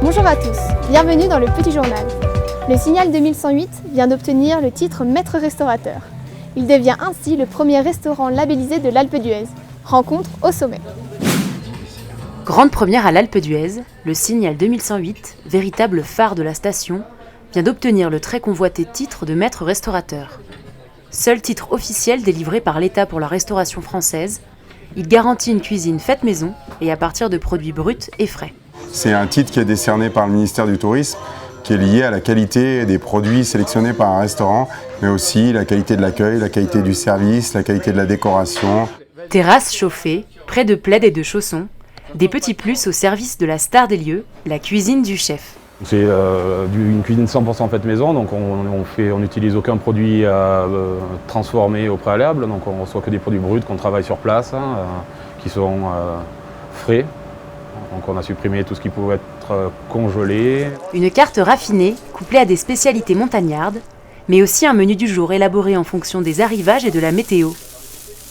Bonjour à tous, bienvenue dans le Petit Journal. Le Signal 2108 vient d'obtenir le titre Maître Restaurateur. Il devient ainsi le premier restaurant labellisé de l'Alpe d'Huez. Rencontre au sommet. Grande première à l'Alpe d'Huez, le Signal 2108, véritable phare de la station, vient d'obtenir le très convoité titre de Maître Restaurateur. Seul titre officiel délivré par l'État pour la restauration française, il garantit une cuisine faite maison et à partir de produits bruts et frais. C'est un titre qui est décerné par le ministère du Tourisme, qui est lié à la qualité des produits sélectionnés par un restaurant, mais aussi la qualité de l'accueil, la qualité du service, la qualité de la décoration. Terrasse chauffée, près de plaids et de chaussons, des petits plus au service de la star des lieux, la cuisine du chef. C'est une cuisine 100% faite maison, donc on n'utilise aucun produit transformé au préalable, donc on ne reçoit que des produits bruts qu'on travaille sur place, qui sont frais. Donc on a supprimé tout ce qui pouvait être congelé. Une carte raffinée, couplée à des spécialités montagnardes, mais aussi un menu du jour élaboré en fonction des arrivages et de la météo.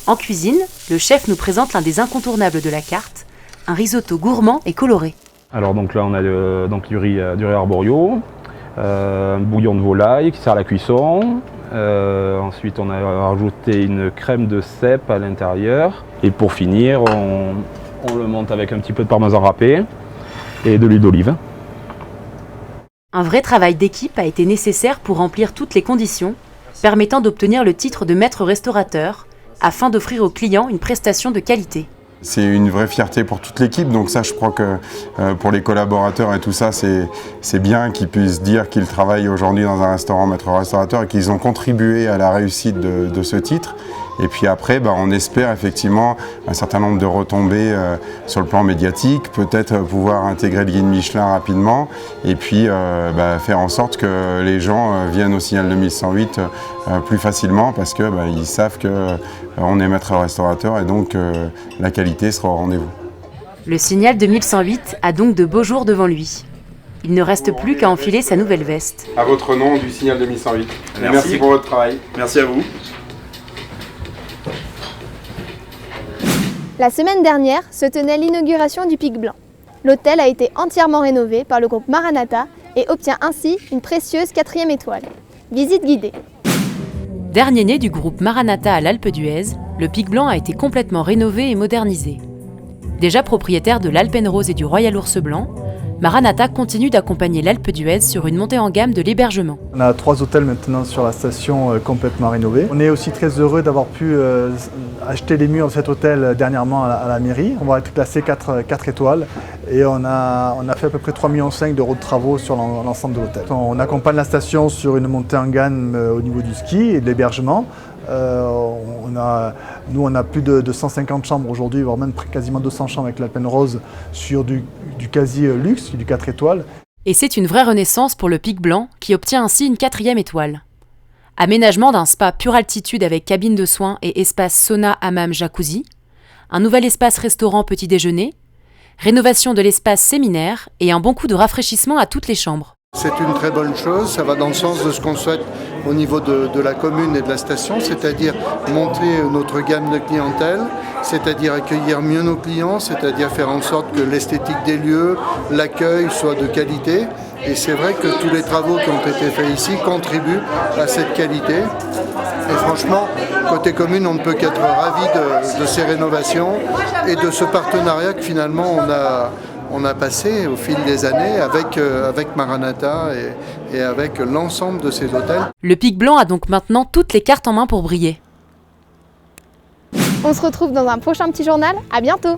En cuisine, le chef nous présente l'un des incontournables de la carte, un risotto gourmand et coloré. Alors donc là on a du riz arborio, un bouillon de volaille qui sert à la cuisson. Ensuite on a rajouté une crème de cèpe à l'intérieur. Et pour finir, on le monte avec un petit peu de parmesan râpé et de l'huile d'olive. Un vrai travail d'équipe a été nécessaire pour remplir toutes les conditions, permettant d'obtenir le titre de maître restaurateur, afin d'offrir aux clients une prestation de qualité. C'est une vraie fierté pour toute l'équipe, donc ça je crois que pour les collaborateurs et tout ça, c'est bien qu'ils puissent dire qu'ils travaillent aujourd'hui dans un restaurant maître restaurateur et qu'ils ont contribué à la réussite de ce titre. Et puis après, on espère effectivement un certain nombre de retombées sur le plan médiatique, peut-être pouvoir intégrer le guide Michelin rapidement et puis faire en sorte que les gens viennent au Signal 2108 plus facilement parce que ils savent qu'on est maître restaurateur et donc la qualité sera au rendez-vous. Le Signal 2108 a donc de beaux jours devant lui. Il ne reste plus qu'à enfiler sa nouvelle veste. À votre nom du Signal 2108. Merci pour votre travail. Merci à vous. La semaine dernière se tenait l'inauguration du Pic Blanc. L'hôtel a été entièrement rénové par le groupe Maranatha et obtient ainsi une précieuse 4e étoile. Visite guidée. Dernier né du groupe Maranatha à l'Alpe d'Huez, le Pic Blanc a été complètement rénové et modernisé. Déjà propriétaire de l'Alpenrose et du Royal Ours Blanc, Maranatha continue d'accompagner l'Alpe d'Huez sur une montée en gamme de l'hébergement. On a 3 hôtels maintenant sur la station complètement rénovés. On est aussi très heureux d'avoir pu acheter les murs de cet hôtel dernièrement à la mairie. On va être classé 4 étoiles et on a fait à peu près 3,5 millions d'euros de travaux sur l'ensemble de l'hôtel. On accompagne la station sur une montée en gamme au niveau du ski et de l'hébergement. On a plus de 150 chambres aujourd'hui, voire même quasiment 200 chambres avec l'Alpenrose sur du quasi luxe, du 4 étoiles. Et c'est une vraie renaissance pour le Pic Blanc qui obtient ainsi une 4e étoile. Aménagement d'un spa pure altitude avec cabine de soins et espace sauna, hammam, jacuzzi, un nouvel espace restaurant petit déjeuner, rénovation de l'espace séminaire et un bon coup de rafraîchissement à toutes les chambres. C'est une très bonne chose, ça va dans le sens de ce qu'on souhaite au niveau de la commune et de la station, c'est-à-dire monter notre gamme de clientèle, c'est-à-dire accueillir mieux nos clients, c'est-à-dire faire en sorte que l'esthétique des lieux, l'accueil soit de qualité. Et c'est vrai que tous les travaux qui ont été faits ici contribuent à cette qualité. Et franchement, côté commune, on ne peut qu'être ravis de ces rénovations et de ce partenariat que finalement on a passé au fil des années avec Maranatha et avec l'ensemble de ces hôtels. Le Pic Blanc a donc maintenant toutes les cartes en main pour briller. On se retrouve dans un prochain petit journal, à bientôt!